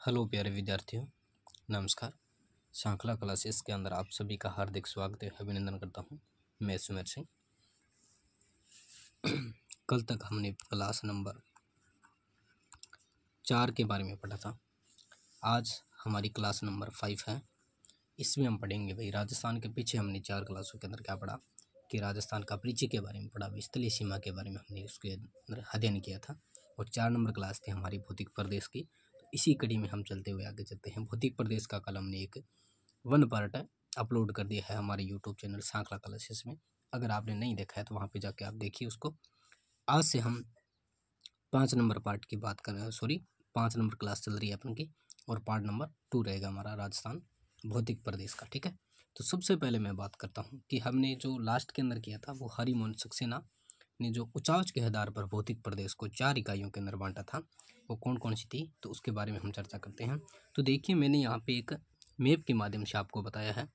Hello प्यारे विद्यार्थियों, नमस्कार। श्रृंखला क्लासेस के अंदर आप सभी का हार्दिक स्वागत है, अभिनंदन करता हूं। मैं सुमेर सिंह। कल तक हमने क्लास नंबर 4 के बारे में पढ़ा था। आज हमारी क्लास नंबर 5 है। इसमें हम पढ़ेंगे भाई राजस्थान के। पीछे हमने 4 क्लासों के अंदर क्या पढ़ा कि राजस्थान का परिचय के बारे में पढ़ा, स्थलीय सीमा के बारे में हमने उसके अंदर अध्ययन किया था। और 4 नंबर क्लास थी हमारी भौतिक प्रदेश की। तो इसी कड़ी में हम चलते हुए आगे चलते हैं। भौतिक प्रदेश का कल हमने एक 1 पार्ट अपलोड कर दिया है हमारे यूट्यूब चैनल श्रृंखला क्लासेस में। अगर आपने नहीं देखा है तो वहाँ पे जाके आप देखिए उसको। आज से हम 5 नंबर पार्ट की बात कर रहे हैं। 5 नंबर क्लास चल रही है अपन की, और पार्ट नंबर 2 रहेगा हमारा राजस्थान भौतिक प्रदेश का। ठीक है, तो सबसे पहले मैं बात करता हूँ कि हमने जो लास्ट के अंदर किया था वो हरिमोहन सक्सेना ने जो उचाच के आधार पर भौतिक प्रदेश को 4 इकाइयों के अंदर बांटा था, वो कौन कौन सी थी, तो उसके बारे में हम चर्चा करते हैं। तो देखिए, मैंने यहाँ पे एक मैप के माध्यम से आपको बताया है,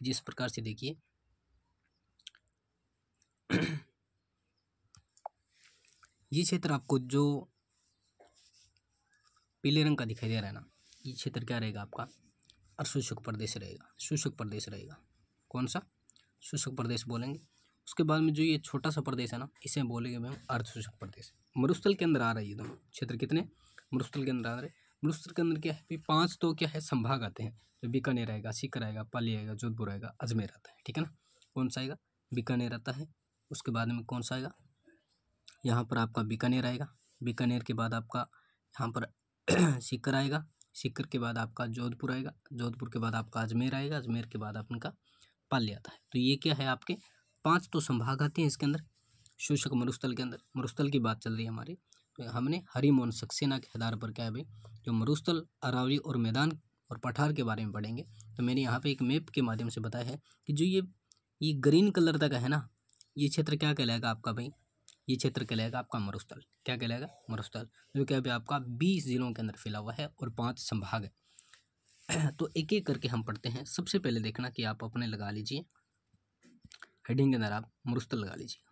जिस प्रकार से देखिए ये क्षेत्र आपको जो पीले रंग का दिखाई दे रहा है ना, ये क्षेत्र क्या रहेगा आपका, अशुष्क प्रदेश रहेगा। शुष्क प्रदेश रहेगा। कौन सा? शुष्क प्रदेश बोलेंगे। उसके बाद में जो ये छोटा सा प्रदेश है ना, इसे बोलेंगे हम अर्धशुष्क प्रदेश। मरुस्थल के अंदर आ रहा है ये दोनों क्षेत्र। कितने मरुस्थल के अंदर आ रहे हैं? मरुस्थल के अंदर क्या है, 5 तो क्या है संभाग आते हैं। जो बीकानेर आएगा, सीकर आएगा, पाली आएगा, जोधपुर आएगा, अजमेर आता है। ठीक है ना। कौन सा आएगा? बीकानेर आता है। उसके बाद में कौन सा आएगा, यहाँ पर आपका बीकानेर आएगा। बीकानेर के बाद आपका यहाँ पर सीकर आएगा। सीकर के बाद आपका जोधपुर आएगा। जोधपुर के बाद आपका अजमेर आएगा। अजमेर के बाद अपन का पाली आता है। तो ये क्या है, आपके 5 तो संभाग आते हैं इसके अंदर। शुष्क मरुस्थल के अंदर, मरुस्थल की बात चल रही है हमारी। तो हमने हरिमोहन सक्सेना के आधार पर क्या है भाई, जो मरुस्थल, अरावली और मैदान और पठार के बारे में पढ़ेंगे। तो मैंने यहाँ पे एक मैप के माध्यम से बताया है कि जो ये ग्रीन कलर तक है ना, ये क्षेत्र क्या कहलाएगा आपका भाई, ये क्षेत्र कहलाएगा आपका मरुस्थल। क्या कहलाएगा? मरुस्थल। जो क्या है आपका 20 जिलों के अंदर फैला हुआ है और 5 संभाग है। तो एक एक करके हम पढ़ते हैं। सबसे पहले देखना कि आप अपने लगा लीजिए हेडिंग के अंदर, आप मरुस्थल लगा लीजिए।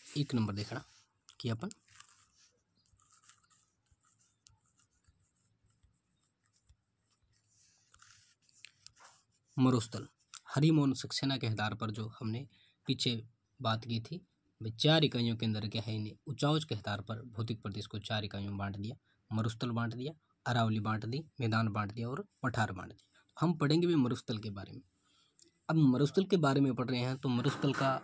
एक नंबर देखना कि अपन मरुस्थल हरिमोहन सक्सेना के आधार पर जो हमने पीछे बात की थी, 4 इकाइयों के अंदर क्या है, इन्हें उचाउच के आधार पर भौतिक प्रदेश को 4 इकाइयों में बांट दिया। मरुस्थल बांट दिया, अरावली बांट दी, मैदान बांट दिया और पठार बांट दिया। हम पढ़ेंगे भी मरुस्थल के बारे में। अब मरुस्थल के बारे में पढ़ रहे हैं तो मरुस्थल का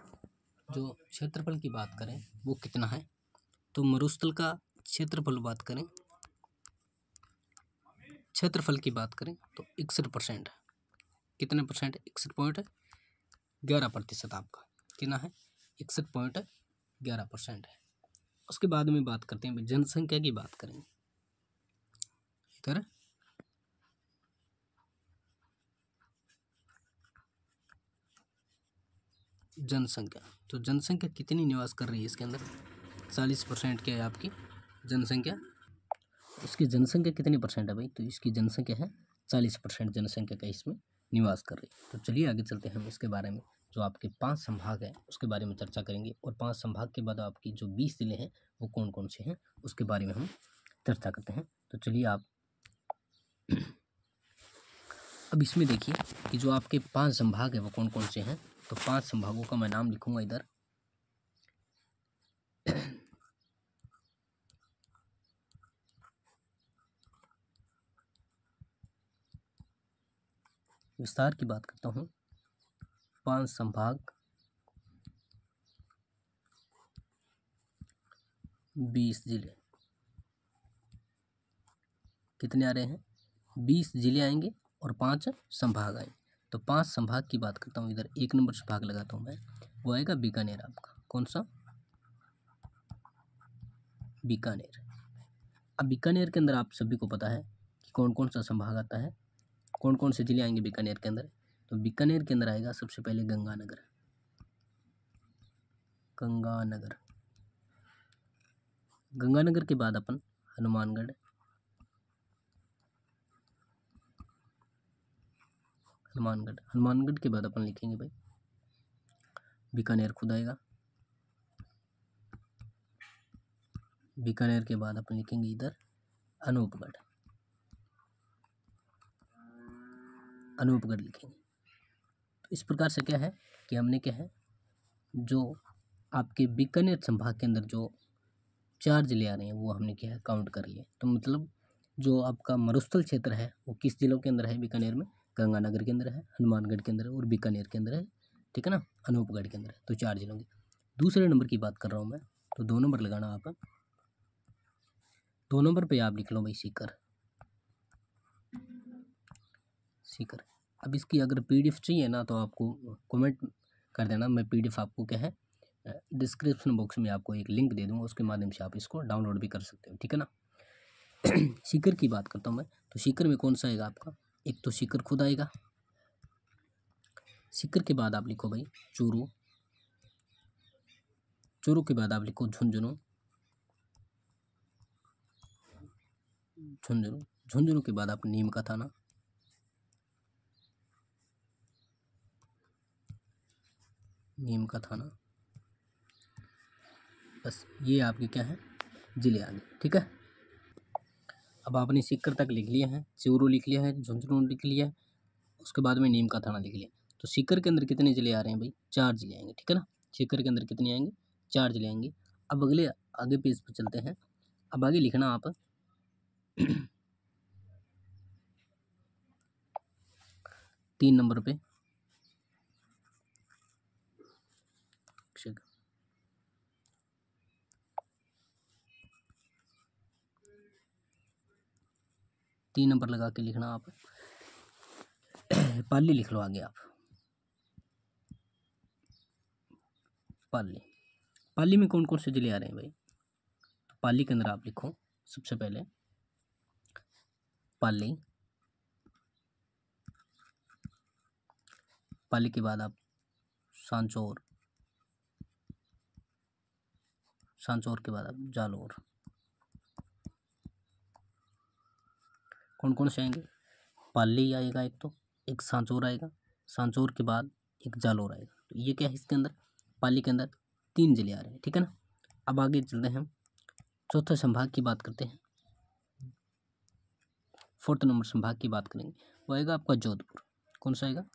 जो क्षेत्रफल की बात करें वो कितना है, तो मरुस्थल का क्षेत्रफल बात करें, क्षेत्रफल की बात करें तो 61% है। कितने परसेंट? 61.11% आपका कितना है, 61.11% है। उसके बाद में बात करते हैं जनसंख्या की बात करेंगे। इधर जनसंख्या, तो जनसंख्या कितनी निवास कर रही है इसके अंदर, 40% क्या है आपकी जनसंख्या। इसकी जनसंख्या कितनी परसेंट है भाई, तो इसकी जनसंख्या है 40% जनसंख्या का इसमें निवास कर रही है। तो चलिए आगे चलते हैं हम इसके बारे में। जो आपके 5 संभाग हैं उसके बारे में चर्चा करेंगे, और 5 संभाग के बाद आपकी जो 20 जिले हैं वो कौन कौन से हैं उसके बारे में हम चर्चा करते हैं। तो चलिए आप अब इसमें देखिए कि जो आपके 5 संभाग हैं वो कौन कौन से हैं। तो 5 संभागों का मैं नाम लिखूंगा इधर। विस्तार की बात करता हूँ। 5 संभाग, 20 जिले। कितने आ रहे हैं? 20 जिले आएंगे और 5 संभाग आएंगे। तो 5 संभाग की बात करता हूँ इधर। 1 नंबर संभाग लगाता हूँ मैं, वो आएगा बीकानेर आपका। कौन सा? बीकानेर। अब बीकानेर के अंदर आप सभी को पता है कि कौन कौन सा संभाग आता है, कौन कौन से जिले आएंगे बीकानेर के अंदर। तो बीकानेर के अंदर आएगा सबसे पहले गंगानगर। गंगानगर, गंगानगर के बाद अपन हनुमानगढ़, हनुमानगढ़। हनुमानगढ़ के बाद अपन लिखेंगे भाई बीकानेर खुद आएगा। बीकानेर के बाद अपन लिखेंगे इधर अनूपगढ़। अनूपगढ़ लिखेंगे। तो इस प्रकार से क्या है कि हमने क्या है जो आपके बीकानेर संभाग के अंदर जो 4 जिले आ रहे हैं वो हमने क्या है काउंट कर लिए। तो मतलब जो आपका मरुस्थल क्षेत्र है वो किस जिलों के अंदर है बीकानेर में, गंगानगर के अंदर है, हनुमानगढ़ के अंदर है और बीकानेर के अंदर है, ठीक है ना, अनूपगढ़ के अंदर है। तो 4 जिलों की। दूसरे नंबर की बात कर रहा हूँ मैं, तो 2 नंबर लगाना आप। 2 नंबर पे आप लिख लो भाई सीकर। सीकर। अब इसकी अगर पीडीएफ चाहिए ना तो आपको कमेंट कर देना, मैं पीडीएफ आपको क्या है डिस्क्रिप्शन बॉक्स में आपको एक लिंक दे दूँगा, उसके माध्यम से आप इसको डाउनलोड भी कर सकते हो, ठीक है ना। सीकर की बात करता हूँ मैं, तो सीकर में कौन सा आएगा आपका, एक तो सीकर खुद आएगा। सीकर के बाद आप लिखो भाई चूरू। चूरू के बाद आप लिखो झुंझुनू। झुंझुनू। झुंझुनू के बाद आप नीम का थाना। नीम का थाना। बस ये आपके क्या है जिले आ गए, ठीक है। अब आपने सीकर तक लिख लिया है, चूरू लिख लिया है, झुंझुनू लिख लिया है, उसके बाद में नीम का थाना लिख लिया। तो सीकर के अंदर कितने जिले आ रहे हैं भाई, 4 जिले आएंगे, ठीक है ना। सीकर के अंदर कितने आएंगे, 4 जिले आएंगे। अब आगे पेज पर चलते हैं। अब आगे लिखना आप 3 नंबर पे 3 नंबर लगा के लिखना आप पाली लिख लो आगे आप। पाली। पाली में कौन कौन से जिले आ रहे हैं भाई, तो पाली के अंदर आप लिखो सबसे पहले पाली। पाली के बाद आप सांचौर। सांचौर के बाद आप जालोर। कौन कौन से आएंगे, पाली आएगा एक, तो एक सांचौर आएगा, सांचौर के बाद एक जालोर आएगा। तो ये क्या है इसके अंदर, पाली के अंदर 3 जिले आ रहे हैं, ठीक है ना। अब आगे चलते हैं हम चौथा संभाग की बात करते हैं। 4th नंबर संभाग की बात करेंगे, वो आएगा आपका जोधपुर। कौन सा आएगा,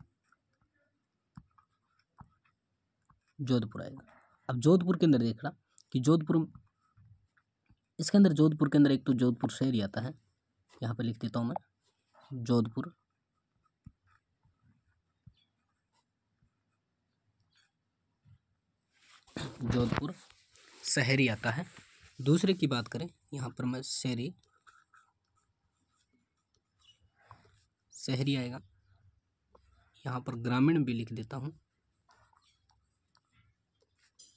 जोधपुर आएगा। अब जोधपुर के अंदर देखना कि जोधपुर, इसके अंदर जोधपुर के अंदर एक तो जोधपुर शहर ही आता है, यहाँ पे लिख देता हूँ मैं जोधपुर। जोधपुर शहरी आता है। दूसरे की बात करें यहाँ पर मैं शहरी आएगा, यहाँ पर ग्रामीण भी लिख देता हूँ,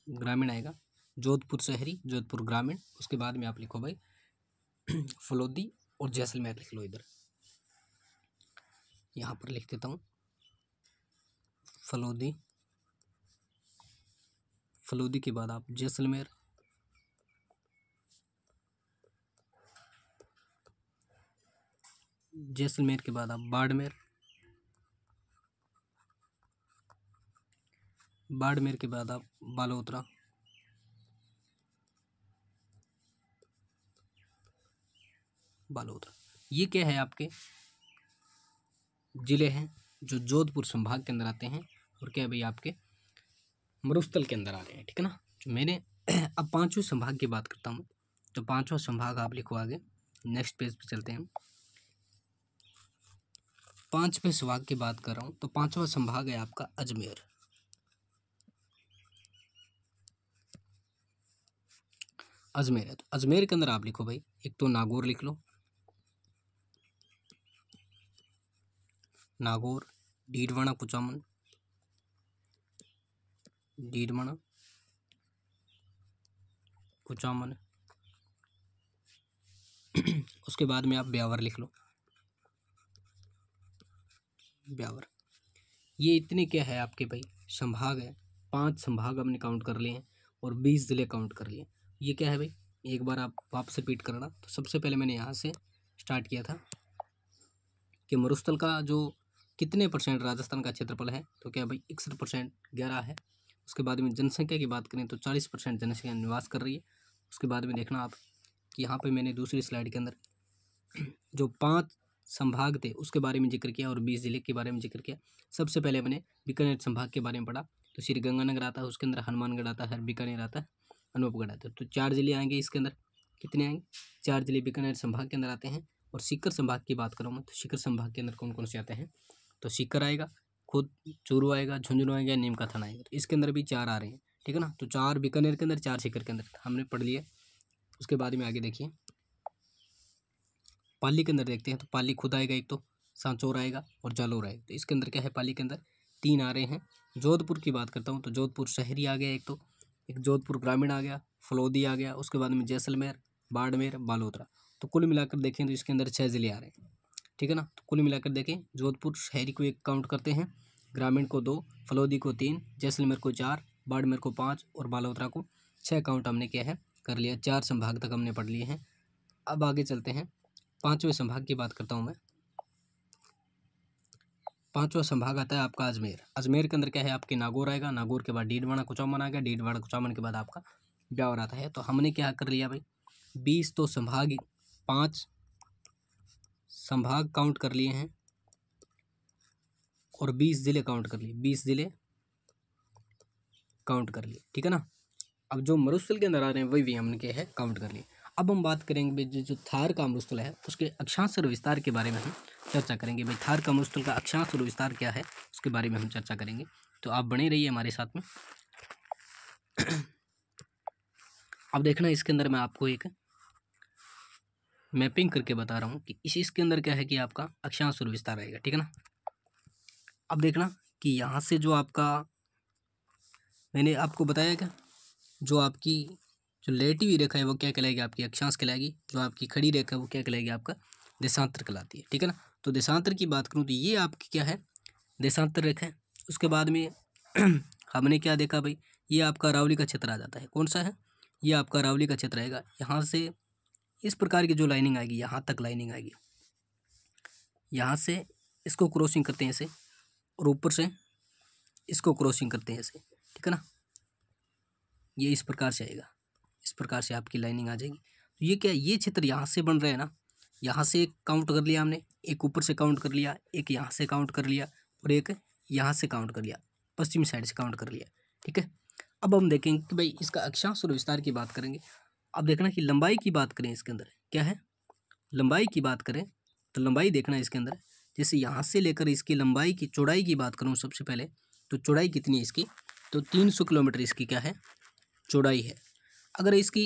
ग्रामीण आएगा। जोधपुर शहरी, जोधपुर ग्रामीण। उसके बाद में आप लिखो भाई फलोदी और जैसलमेर लिख लो इधर, यहाँ पर लिख देता हूँ फलोदी। फलोदी के बाद आप जैसलमेर। जैसलमेर के बाद आप बाड़मेर। बाड़मेर के बाद आप बालोतरा। बालोतरा। ये क्या है आपके जिले हैं जो जोधपुर संभाग के अंदर आते हैं और क्या है भाई आपके मरुस्थल के अंदर आ रहे हैं, ठीक है ना। जो मैंने अब 5वें संभाग की बात करता हूँ, तो 5वां संभाग आप लिखो आगे। नेक्स्ट पेज पे चलते हैं। 5वें संभाग की बात कर रहा हूँ, तो 5वां संभाग है आपका अजमेर। अजमेर है, तो अजमेर के अंदर आप लिखो भाई एक तो नागौर लिख लो, नागौर, डीडवाना, कुचामन, डीडवाना, कुचामन। उसके बाद में आप ब्यावर लिख लो, ब्यावर। ये इतने क्या है आपके भाई संभाग है, 5 संभाग हमने काउंट कर लिए हैं और 20 जिले काउंट कर लिए। ये क्या है भाई, एक बार आप वापस रिपीट करना। तो सबसे पहले मैंने यहाँ से स्टार्ट किया था कि मरुस्थल का जो कितने परसेंट राजस्थान का क्षेत्रफल है, तो क्या भाई 61%, 11 है। उसके बाद में जनसंख्या की बात करें तो 40% जनसंख्या निवास कर रही है। उसके बाद में देखना आप कि यहाँ पे मैंने दूसरी स्लाइड के अंदर जो 5 संभाग थे उसके बारे में जिक्र किया और 20 जिले के बारे में जिक्र किया। सबसे पहले मैंने बीकानेर संभाग के बारे में पढ़ा, तो श्री गंगानगर आता है, उसके अंदर हनुमानगढ़ आता है, बीकानेर आता है, अनूपगढ़ आता है। तो 4 जिले आएंगे इसके अंदर। कितने आएंगे? 4 जिले बीकानेर संभाग के अंदर आते हैं। और सीकर संभाग की बात करूँ मैं तो सीकर संभाग के अंदर कौन कौन से आते हैं, तो सीकर आएगा, खुद चूरू आएगा, झुंझुनू आएगा, नीमका थाना आएगा। तो इसके अंदर भी 4 आ रहे हैं, ठीक है ना। तो 4 बीकानेर के अंदर, 4 सीकर के अंदर हमने पढ़ लिया। उसके बाद में आगे देखिए पाली के अंदर देखते हैं, तो पाली खुद आएगा एक, तो सांचौर आएगा और जालोर आएगा। तो इसके अंदर क्या है, पाली के अंदर 3 आ रहे हैं। जोधपुर की बात करता हूँ तो जोधपुर शहरी आ गया एक, तो एक जोधपुर ग्रामीण आ गया, फलौदी आ गया, उसके बाद में जैसलमेर, बाड़मेर, बालोतरा। तो कुल मिलाकर देखें तो इसके अंदर 6 जिले आ रहे हैं, ठीक है ना। तो कुल मिलाकर देखें, जोधपुर शहरी को 1 काउंट करते हैं, ग्रामीण को 2, फलौदी को 3, जैसलमेर को 4, बाड़मेर को 5 और बालोतरा को 6 काउंट हमने किया है, कर लिया। 4 संभाग तक हमने पढ़ लिए हैं। अब आगे चलते हैं, 5वें संभाग की बात करता हूँ मैं। 5वां संभाग आता है आपका अजमेर। अजमेर के अंदर क्या है, आपके नागौर आएगा, नागौर के बाद डीडवाना कुचामन आ गया, डीडवाना कुचामन के बाद आपका ब्यावर आता है। तो हमने क्या कर लिया भाई, 20 तो संभाग, 5 संभाग काउंट कर लिए हैं और 20 जिले काउंट कर लिए, 20 जिले काउंट कर लिए, ठीक है ना। अब जो मरुस्थल के अंदर आ रहे हैं वही भी हमने क्या है, काउंट कर लिए। अब हम बात करेंगे जो थार का मरुस्थल है उसके अक्षांश और विस्तार के बारे में हम चर्चा करेंगे। भाई थार का मरुस्थल का अक्षांश और विस्तार क्या है उसके बारे में हम चर्चा करेंगे, तो आप बने रहिए हमारे साथ में। अब देखना इसके अंदर मैं आपको एक मैपिंग करके बता रहा हूँ कि इसके अंदर क्या है कि आपका अक्षांश और विस्तार आएगा, ठीक है ना। अब देखना कि यहाँ से जो आपका मैंने आपको बताया क्या, जो आपकी जो लेटी हुई रेखा है वो क्या कहलाएगी, आपकी अक्षांश कहलाएगी। जो आपकी खड़ी रेखा है वो क्या कहलाएगी, आपका देशांतर कहलाती है, ठीक है ना। तो देशांतर की बात करूँ तो ये आपकी क्या है, देशांतर रेखा है। उसके बाद में हमने क्या देखा भाई, ये आपका अरावली का क्षेत्र आ जाता है। कौन सा है, ये आपका अरावली का क्षेत्र आएगा। यहाँ से इस प्रकार की जो लाइनिंग आएगी, यहाँ तक लाइनिंग आएगी, यहाँ से इसको क्रॉसिंग करते हैं ऐसे, और ऊपर से इसको क्रॉसिंग करते हैं ऐसे, ठीक है ना। ये इस प्रकार से आएगा, इस प्रकार से आपकी लाइनिंग आ जाएगी। तो ये क्या है, ये क्षेत्र यहाँ से बन रहे हैं ना, यहाँ से एक काउंट कर लिया हमने, एक ऊपर से काउंट कर लिया, एक यहाँ से काउंट कर लिया और एक यहाँ से काउंट कर लिया, पश्चिमी साइड से काउंट कर लिया, ठीक है। अब हम देखेंगे कि भाई इसका अक्षांश और विस्तार की बात करेंगे। अब देखना कि लंबाई की बात करें, इसके अंदर क्या है, लंबाई की बात करें तो लंबाई देखना इसके अंदर, जैसे यहाँ से लेकर इसकी लंबाई की चौड़ाई की बात करूँ सबसे पहले, तो चौड़ाई कितनी है इसकी, तो 300 किलोमीटर इसकी क्या है, चौड़ाई है। अगर इसकी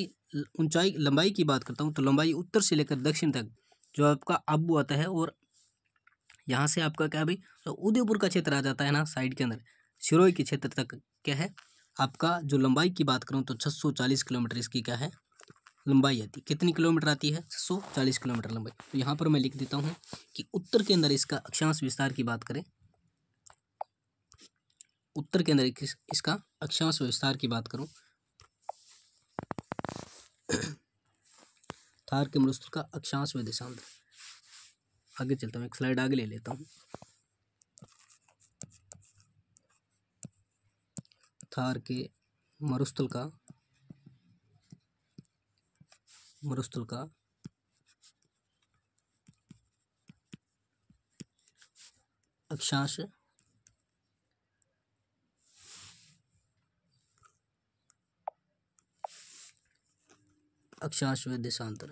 ऊंचाई लंबाई की बात करता हूँ तो लंबाई उत्तर से लेकर दक्षिण तक जो आपका आबू आता है, और यहाँ से आपका क्या है भाई, तो उदयपुर का क्षेत्र आ जाता है ना साइड के अंदर, सिरोही के क्षेत्र तक क्या है आपका। जो लंबाई की बात करूँ तो 640 किलोमीटर इसकी क्या है, लंबाई आती है। कितनी किलोमीटर आती है, 640 किलोमीटर लंबाई। तो यहाँ पर मैं लिख देता हूँ कि उत्तर के अंदर इसका अक्षांश विस्तार की बात करें, उत्तर के अंदर इसका अक्षांश विस्तार की बात करूँ, थार के मरुस्थल का अक्षांश व देशांतर। आगे चलता हूँ, एक स्लाइड आगे ले लेता हूँ। थार के मरुस्थल का अक्षांश व देशांतर।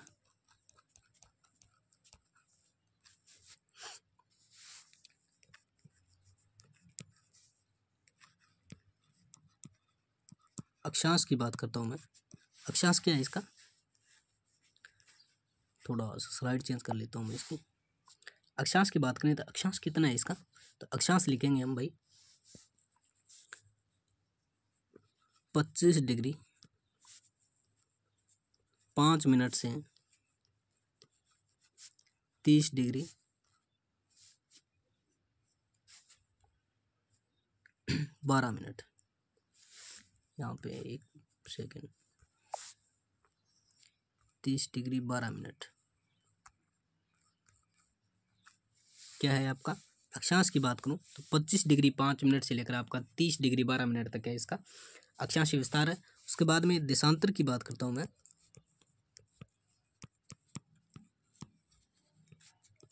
अक्षांश की बात करता हूँ मैं, अक्षांश क्या है इसका, थोड़ा स्लाइड चेंज कर लेता हूँ मैं इसकी। अक्षांश की बात करें तो अक्षांश कितना है इसका, तो अक्षांश लिखेंगे हम भाई 25 डिग्री 5 मिनट से 30 डिग्री 12 मिनट। यहाँ पे एक सेकेंड, 30 डिग्री 12 मिनट क्या है आपका अक्षांश की बात करूँ तो 25 डिग्री 5 मिनट से लेकर आपका 30 डिग्री 12 मिनट तक है इसका अक्षांशीय विस्तार है। उसके बाद में देशांतर की बात करता हूँ मैं।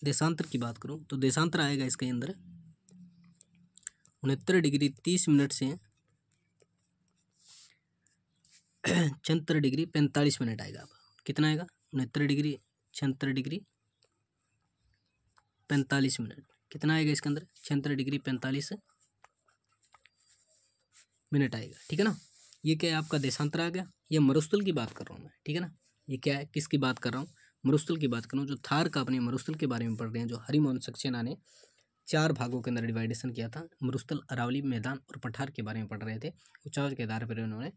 देशांतर की बात करूँ तो देशांतर आएगा इसके अंदर 69 डिग्री 30 मिनट से 76 डिग्री 45 मिनट आएगा। आप कितना आएगा? 69 डिग्री 76 डिग्री 45 मिनट। कितना आएगा इसके अंदर? 76 डिग्री 45 मिनट आएगा। ठीक है ना। ये क्या है? आपका देशांतर आ गया। ये मरुस्थल की बात कर रहा हूँ मैं। ठीक है ना। ये क्या है? किसकी बात कर रहा हूँ? मरुस्थल की बात कर रहा हूँ। जो थार का अपने मरुस्थल के बारे में पढ़ रहे हैं, जो हरिमोहन सक्सेना ने 4 भागों के अंदर डिवाइडेशन किया था। मरुस्थल, अरावली, मैदान और पठार के बारे में पढ़ रहे थे ऊंचाई के आधार पर उन्होंने।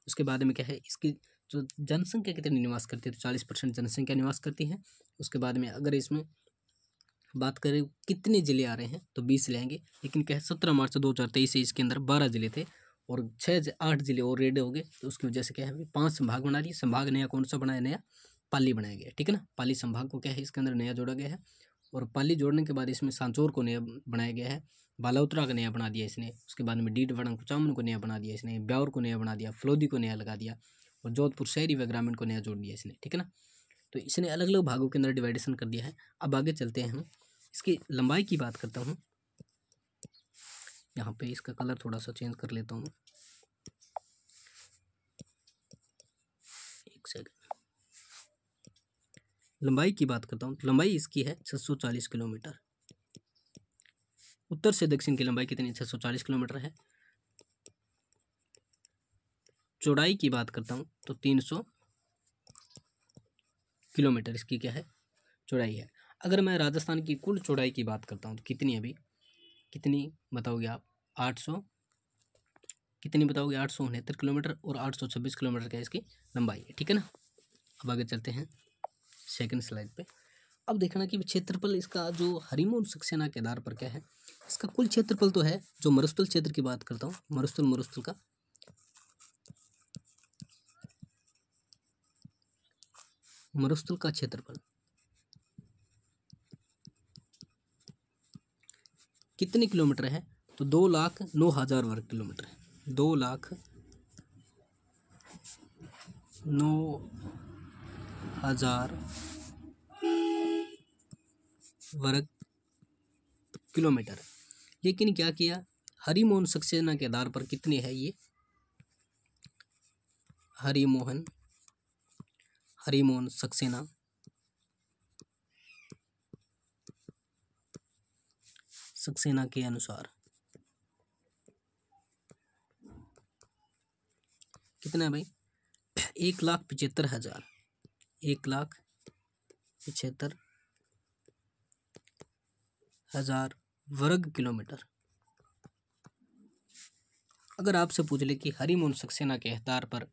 उसके बाद में क्या है? इसकी जो जनसंख्या कितनी निवास करती है, तो 40% जनसंख्या निवास करती है। उसके बाद में अगर इसमें बात करें कितने जिले आ रहे हैं तो 20 जिले आएंगे। लेकिन क्या है? 17 मार्च 2023 से इसके अंदर 12 जिले थे और 8 जिले और रेड हो गए। तो उसकी वजह से क्या है? 5 संभाग बना दिए। संभाग नया कौन सा बनाया? नया पाली बनाया गया। ठीक है ना। पाली संभाग को क्या है? इसके अंदर नया जोड़ा गया है। और पाली जोड़ने के बाद इसमें सांचौर को नया बनाया गया है। बालाउतरा का नया बना दिया इसने। उसके बाद में डीड वड़ंग कुचामन को नया बना दिया इसने। ब्यावर को नया बना दिया। फलोदी को नया लगा दिया और जोधपुर शहरी व ग्रामीण को नया जोड़ दिया इसने। ठीक है ना। तो इसने अलग अलग भागों के अंदर डिवाइडेशन कर दिया है। अब आगे चलते हैं हम। इसकी लंबाई की बात करता हूँ। यहाँ पे इसका कलर थोड़ा सा चेंज कर लेता हूँ मैं। एक सेकंड। लंबाई की बात करता हूँ। लंबाई इसकी है 640 किलोमीटर। उत्तर से दक्षिण की लंबाई कितनी? 640 किलोमीटर है। चौड़ाई की बात करता हूँ तो 300 किलोमीटर इसकी क्या है? चौड़ाई है। अगर मैं राजस्थान की कुल चौड़ाई की बात करता हूँ तो कितनी? अभी कितनी बताओगे आप? 800 कितनी बताओगे? 869 किलोमीटर और 826 किलोमीटर का इसकी लंबाई है। ठीक है ना। अब आगे चलते हैं सेकंड स्लाइड पे। अब देखना कि क्षेत्रफल इसका जो हरिमोहन सक्सेना के आधार पर क्या है? इसका कुल क्षेत्रफल तो है। जो मरुस्थल क्षेत्र की बात करता हूँ, मरुस्थल का क्षेत्रफल कितने किलोमीटर है? तो 2,09,000 वर्ग किलोमीटर है। 2,09,000 वर्ग किलोमीटर। लेकिन क्या किया? हरिमोहन सक्सेना के आधार पर कितने है ये? हरिमोहन सक्सेना के अनुसार कितना है भाई? 1,75,000 1,75,000 वर्ग किलोमीटर। अगर आपसे पूछ ले कि हरिमोहन सक्सेना के आधार पर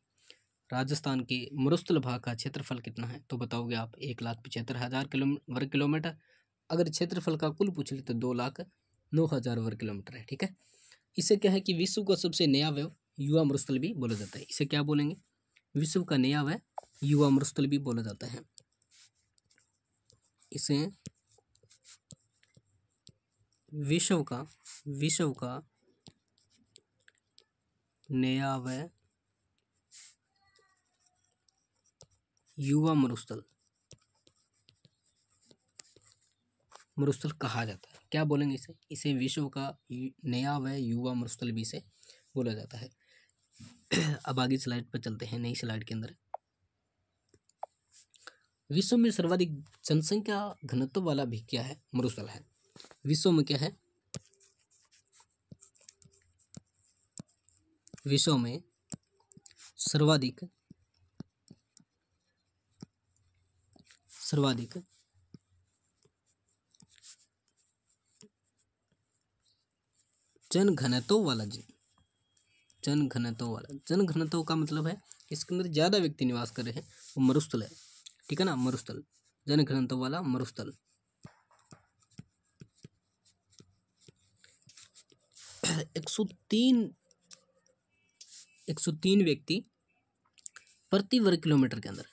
राजस्थान के मरुस्थल भाग का क्षेत्रफल कितना है, तो बताओगे आप 1,75,000 वर्ग किलोमीटर। अगर क्षेत्रफल का कुल पूछ ले तो 2,09,000 वर्ग किलोमीटर है। ठीक है। इसे क्या है कि विश्व का सबसे नया व युवा मरुस्थल भी बोला जाता है। इसे क्या बोलेंगे? विश्व का नया व युवा मरुस्थल भी बोला जाता है। इसे विश्व का नया व युवा मरुस्थल कहा जाता है। क्या बोलेंगे इसे? इसे विश्व का नया व युवा मरुस्थल भी इसे बोला जाता है। अब आगे स्लाइड पर चलते हैं। नई स्लाइड के अंदर विश्व में सर्वाधिक जनसंख्या घनत्व वाला भी क्या है? मरुस्थल है। विश्व में क्या है? विश्व में सर्वाधिक जन घनत्व का मतलब है इसके अंदर ज्यादा व्यक्ति निवास कर रहे हैं, वो मरुस्थल है। ठीक है ना। मरुस्थल, जन घनत्व वाला मरुस्थल। 103 व्यक्ति प्रति वर्ग किलोमीटर के अंदर।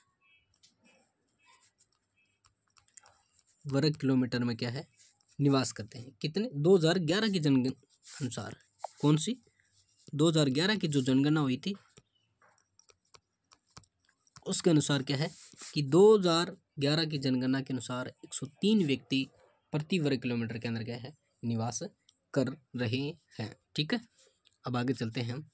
वर्ग किलोमीटर में क्या है? निवास करते हैं। कितने? 2011 की जनगणना अनुसार। कौन सी? 2011 की जो जनगणना हुई थी उसके अनुसार क्या है कि 2011 की जनगणना के अनुसार 103 व्यक्ति प्रति वर्ग किलोमीटर के अंदर क्या है, निवास कर रहे हैं। ठीक है, अब आगे चलते हैं हम।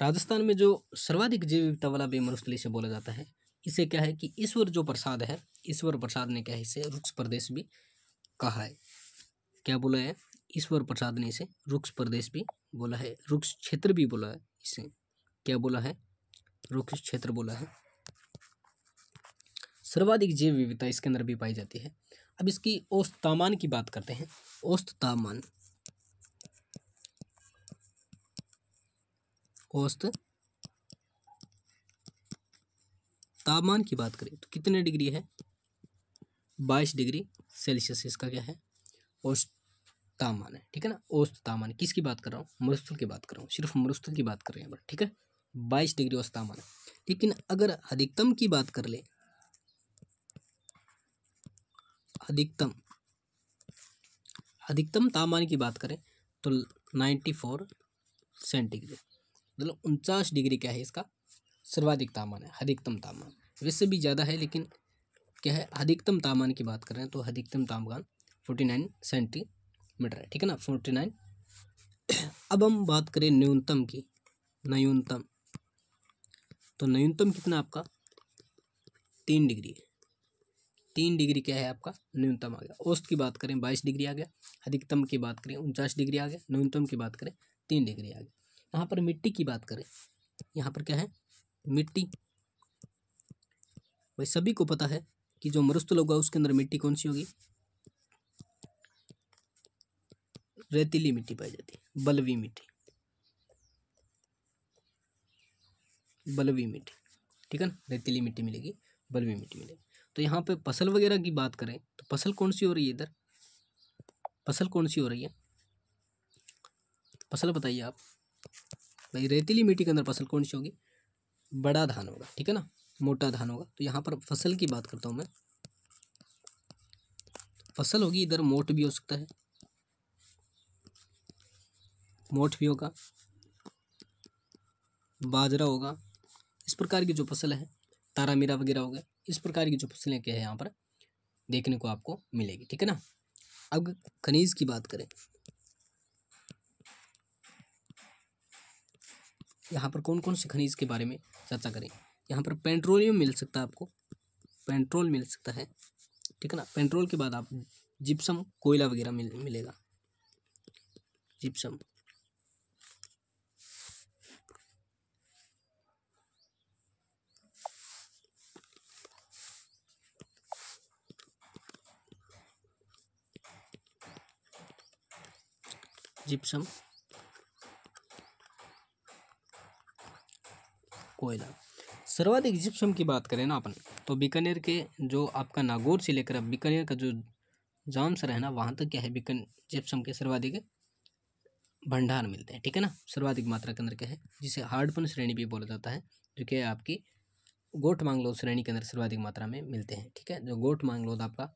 राजस्थान में जो सर्वाधिक जैव विविधता वाला मरुस्थल इसे बोला जाता है, इसे क्या है कि ईश्वर जो प्रसाद है, ईश्वर प्रसाद ने क्या है इसे रुक्ष प्रदेश भी कहा है। क्या बोला है? ईश्वर प्रसाद ने इसे रुक्ष प्रदेश भी बोला है, रुक्ष क्षेत्र भी बोला है इसे। क्या बोला है? रुक्ष क्षेत्र बोला है। सर्वाधिक जैव विविधता इसके अंदर भी पाई जाती है। अब इसकी औसत तापमान की बात करते हैं। औसत तापमान, औसत तापमान की बात करें तो कितने डिग्री है? 22 डिग्री सेल्सियस इसका क्या है, औसत तापमान है। ठीक है ना, औसत तापमान किसकी बात कर रहा हूँ? मरुस्थल की बात कर रहा हूँ, सिर्फ मरुस्थल की बात कर रहे हैं। ठीक है, 22 डिग्री औसत तापमान है। लेकिन अगर अधिकतम की बात कर ले, अधिकतम तापमान की बात करें तो 94 सेंटीग्रेड, मतलब 49 डिग्री क्या है इसका सर्वाधिक तापमान है। अधिकतम तापमान वैसे भी ज़्यादा है, लेकिन क्या है, अधिकतम तापमान की बात कर रहे हैं तो अधिकतम तापमान 49 सेंटीमीटर है। ठीक है ना, 49। अब हम बात करें न्यूनतम की, न्यूनतम, तो न्यूनतम कितना आपका 3 डिग्री है। 3 डिग्री क्या है आपका न्यूनतम आ गया। औसत की बात करें 22 डिग्री आ गया, अधिकतम की बात करें 49 डिग्री आ गया, न्यूनतम की बात करें 3 डिग्री आ गया। यहाँ पर मिट्टी की बात करें, यहाँ पर क्या है, मिट्टी। भाई सभी को पता है कि जो मरुस्थल होगा उसके अंदर मिट्टी कौन सी होगी? रेतीली मिट्टी पाई जाती है, बलुई मिट्टी, बलुई मिट्टी। ठीक है ना, रेतीली मिट्टी मिलेगी, बलुई मिट्टी मिलेगी। तो यहाँ पे फसल वगैरह की बात करें तो फसल कौन सी हो रही है इधर? फसल कौन सी हो रही है? फसल बताइए आप भाई। रेतीली मिट्टी के अंदर फसल कौन सी होगी? बड़ा धान होगा। ठीक है ना, मोटा धान होगा। तो यहाँ पर फसल की बात करता हूँ मैं, फसल होगी इधर, मोठ भी हो सकता है, मोठ भी होगा, बाजरा होगा, इस प्रकार की जो फसल है, तारा मीरा वगैरह हो गया, इस प्रकार की जो फसलें क्या है यहाँ पर देखने को आपको मिलेगी। ठीक है ना। अब खनिज की बात करें, यहाँ पर कौन कौन से खनिज के बारे में चर्चा करें? यहाँ पर पेट्रोलियम मिल सकता है आपको, पेट्रोल मिल सकता है। ठीक है ना, पेट्रोल के बाद आप जिप्सम, कोयला वगैरह मिलेगा, जिप्सम। जिप्सम, कोयला। सर्वाधिक जिप्सम की बात करें ना अपन, तो बीकानेर के जो आपका नागौर से लेकर बीकानेर का जो जामसर है ना, वहाँ तक क्या है, जिप्सम के सर्वाधिक भंडार मिलते हैं। ठीक है ना, सर्वाधिक मात्रा के अंदर क्या है, जिसे हार्डपन श्रेणी भी बोला जाता है, जो कि आपकी गोट मांगलोद श्रेणी के अंदर सर्वाधिक मात्रा में मिलते हैं। ठीक है, जो गोट मांगलोद आपका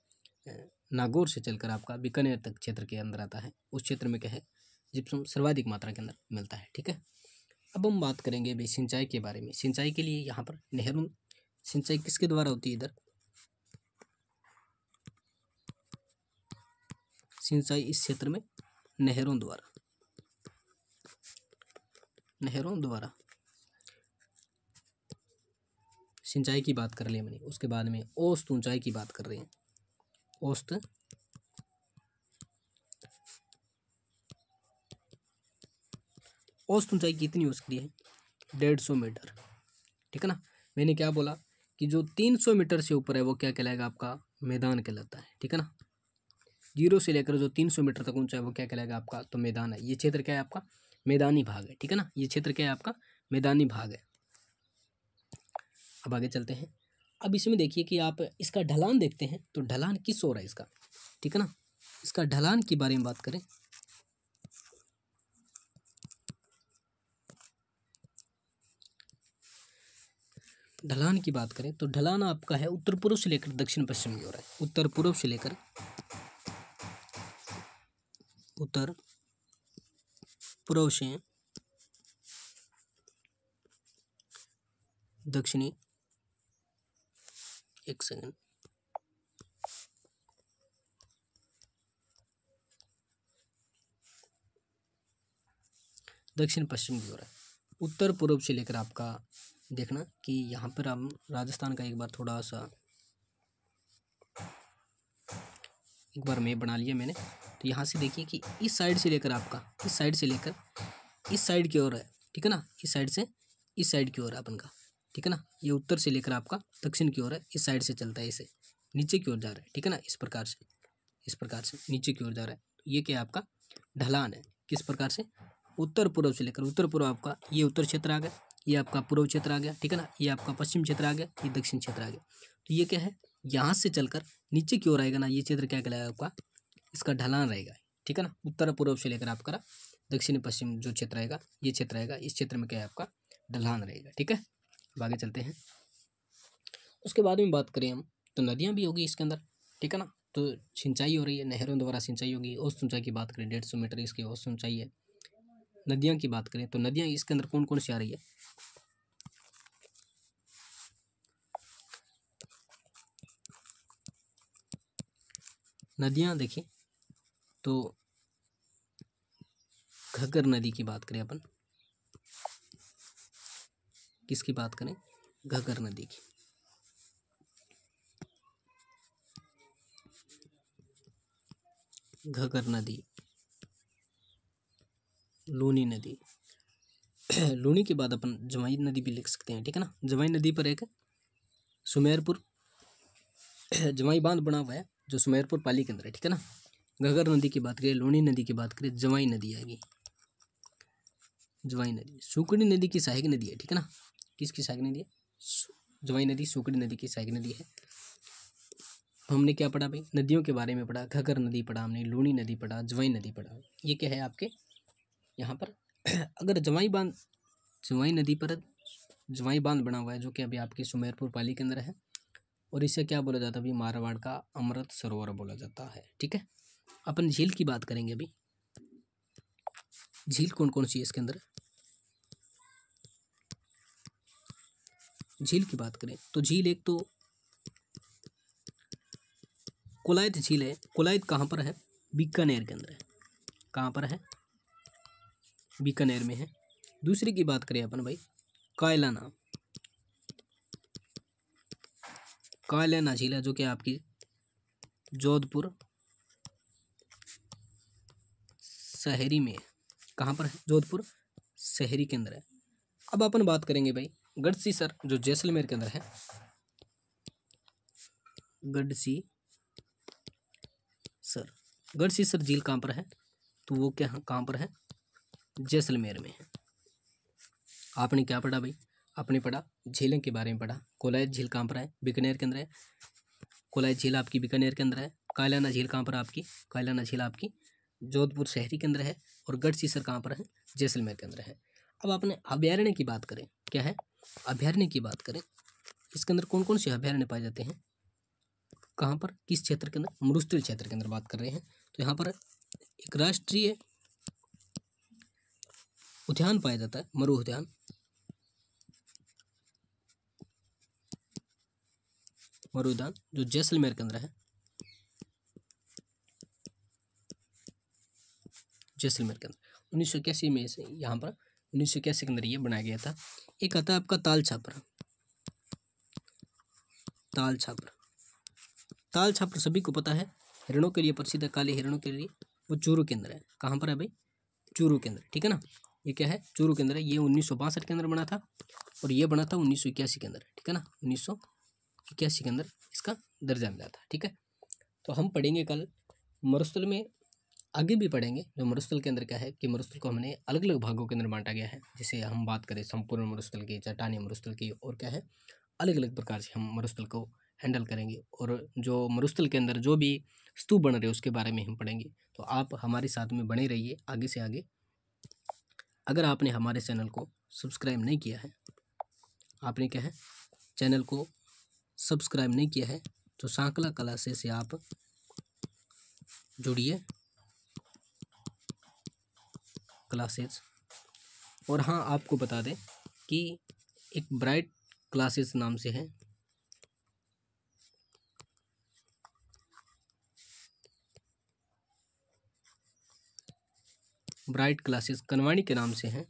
नागौर से चलकर आपका बीकानेर तक क्षेत्र के अंदर आता है, उस क्षेत्र में क्या है, जिप्सम सर्वाधिक मात्रा के अंदर मिलता है। ठीक है, अब हम बात करेंगे भाई सिंचाई के बारे में। सिंचाई के लिए यहाँ पर नहरों, सिंचाई किसके द्वारा होती है इधर? सिंचाई इस क्षेत्र में नहरों द्वारा, नहरों द्वारा सिंचाई की बात कर लिया मैंने। उसके बाद में औसत ऊंचाई की बात कर रहे हैं, औसत औसत ऊंचाई कितनी हो सकती है? 150 मीटर। ठीक है ना, मैंने क्या बोला कि जो 300 मीटर से ऊपर है वो क्या कहलाएगा आपका? मैदान कहलाता है। ठीक है ना, 0 से लेकर जो 300 मीटर तक ऊंचा है वो क्या कहलाएगा आपका? तो मैदान है। ये क्षेत्र क्या है आपका? मैदानी भाग है। ठीक है ना, ये क्षेत्र क्या है आपका? मैदानी भाग है। अब आगे चलते हैं। अब इसमें देखिए कि आप इसका ढलान देखते हैं, तो ढलान किस हो रहा है इसका? ठीक है ना, इसका ढलान के बारे में बात करें, ढलान की बात करें तो ढलान आपका है उत्तर पूर्व से लेकर दक्षिण पश्चिम की ओर है। उत्तर पूर्व से लेकर उत्तर पूर्व से दक्षिणी, एक सेकंड, दक्षिण पश्चिम की ओर है। उत्तर पूर्व से लेकर आपका देखना कि यहाँ पर हम राजस्थान का एक बार मैप बना लिया मैंने। तो यहाँ से देखिए कि इस साइड से लेकर आपका इस साइड से लेकर इस साइड की ओर है, ठीक है ना। इस साइड से इस साइड की ओर है अपन का, ठीक है ना। ये उत्तर से लेकर आपका दक्षिण की ओर है, इस साइड से चलता है, इसे नीचे की ओर जा रहा है, ठीक है ना। इस प्रकार से नीचे की ओर जा रहा है। तो ये क्या है आपका ढलान है। किस प्रकार से? उत्तर पूर्व से लेकर, उत्तर पूर्व आपका ये उत्तर क्षेत्र आ गया, ये आपका पूर्व क्षेत्र आ गया, ठीक है ना। ये आपका पश्चिम क्षेत्र आ गया, ये दक्षिण क्षेत्र आ गया। तो ये क्या है, यहाँ से चलकर नीचे की ओर आएगा ना, ये क्षेत्र क्या कहलाएगा आपका, इसका ढलान रहेगा, ठीक है ना। उत्तर पूर्व से लेकर आपका दक्षिण पश्चिम जो क्षेत्र आएगा, ये क्षेत्र आएगा, इस क्षेत्र में क्या है आपका ढलान रहेगा, ठीक है। अब आगे चलते हैं। उसके बाद में बात करें हम तो नदियाँ भी होगी इसके अंदर, ठीक है ना। तो सिंचाई हो रही है, नहरों द्वारा सिंचाई होगी। औसत ऊंचाई की बात करें 150 मीटर इसकी औसत ऊंचाई है। नदियाँ की बात करें तो नदियाँ इसके अंदर कौन कौन सी आ रही है? नदियाँ देखिए तो घग्गर नदी की बात करें अपन, किसकी बात करें? घग्गर नदी की। घग्गर नदी, लूनी नदी लूनी के बाद अपन जवाई नदी भी लिख सकते हैं, ठीक है ना। जवाई नदी पर एक सुमेरपुर जवाई बांध बना हुआ है जो सुमेरपुर पाली के अंदर है, ठीक है ना। घग्गर नदी की बात करें, लूनी नदी की बात करें, जवाई नदी आएगी। जवाई नदी सुकड़ी नदी की सहायक नदी है, ठीक है ना। किसकी सहायक नदी है? जवाई नदी सुकड़ी नदी की सहायक नदी है। हमने क्या पढ़ा भाई? नदियों के बारे में पढ़ा। घग्गर नदी पढ़ा हमने, लूनी नदी पढ़ा, जवाई नदी पढ़ा। ये क्या है आपके यहाँ पर अगर जवाई नदी पर जवाई बांध बना हुआ है जो कि अभी आपके सुमेरपुर पाली के अंदर है, और इसे क्या बोला जाता है अभी? मारवाड़ का अमृत सरोवर बोला जाता है, ठीक है। अपन झील की बात करेंगे अभी। झील कौन कौन सी है इसके अंदर? झील की बात करें तो झील एक तो कोलायत झील है। कोलायत कहाँ पर है? बीकानेर के अंदर है। कहाँ पर है? बीकानेर में है। दूसरी की बात करें अपन भाई, कायलाना। कायलाना झील है जो कि आपकी जोधपुर शहरी में है। कहाँ पर है? जोधपुर शहरी के अंदर है। अब अपन बात करेंगे भाई गढ़सीसर जो जैसलमेर के अंदर है। गढ़सीसर झील कहाँ पर है? तो वो क्या कहाँ पर है? जैसलमेर में है। आपने क्या पढ़ा भाई? आपने पढ़ा झीलों के बारे में पढ़ा। कोलायत झील कहाँ पर है? बीकानेर के अंदर है। कोलायत झील आपकी बीकानेर के अंदर है। कायलाना झील कहाँ पर आपकी? कायलाना झील आपकी जोधपुर शहरी के अंदर है। और गढ़सीसर कहाँ पर है? जैसलमेर के अंदर है। अब आपने अभयारण्य की बात करें, क्या है? अभयारण्य की बात करें, इसके अंदर कौन कौन से अभयारण्य पाए जाते हैं? कहाँ पर? किस क्षेत्र के अंदर? मरुस्थल क्षेत्र के अंदर बात कर रहे हैं। तो यहाँ पर एक राष्ट्रीय उद्यान पाया जाता है, मरु उद्यान। मरु उद्यान जो जैसलमेर के अंदर है। जैसलमेर के अंदर 1981 में से यहाँ पर 1981 के अंदर ये बनाया गया था। एक आता है आपका ताल छापर। ताल छापर, ताल छापर सभी को पता है, हिरणों के लिए प्रसिद्ध है। काले हिरणों के लिए वो चूरू के अंदर है। कहाँ पर है भाई? चूरू के अंदर, ठीक है ना। ये क्या है? चूरू के अंदर है। ये 1962 के अंदर बना था और ये बना था 1981 के अंदर, ठीक है ना। 1981 के अंदर इसका दर्जा मिला था, ठीक है। तो हम पढ़ेंगे कल मरुस्थल में, आगे भी पढ़ेंगे जो मरुस्थल के अंदर क्या है कि मरुस्थल को हमने अलग अलग भागों के अंदर बांटा गया है। जैसे हम बात करें संपूर्ण मरुस्थल की, चट्टानी मरुस्थल की, और क्या है अलग अलग प्रकार से हम मरुस्थल को हैंडल करेंगे। और जो मरुस्थल के अंदर जो भी स्तूप बन रहे हैं उसके बारे में हम पढ़ेंगे। तो आप हमारे साथ में बने रहिए आगे से आगे। अगर आपने हमारे चैनल को सब्सक्राइब नहीं किया है, आपने क्या है चैनल को सब्सक्राइब नहीं किया है तो सांकला क्लासेस से आप जुड़िए क्लासेस। और हाँ, आपको बता दें कि एक ब्राइट क्लासेस नाम से है, ब्राइट क्लासेस कनवाणी के नाम से है।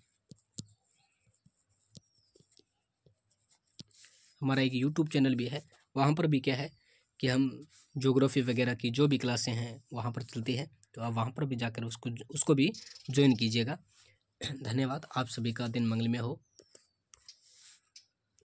हमारा एक यूट्यूब चैनल भी है, वहाँ पर भी क्या है कि हम ज्योग्राफी वगैरह की जो भी क्लासें हैं वहाँ पर चलती है, तो आप वहाँ पर भी जाकर उसको भी ज्वाइन कीजिएगा। धन्यवाद। आप सभी का दिन मंगलमय हो।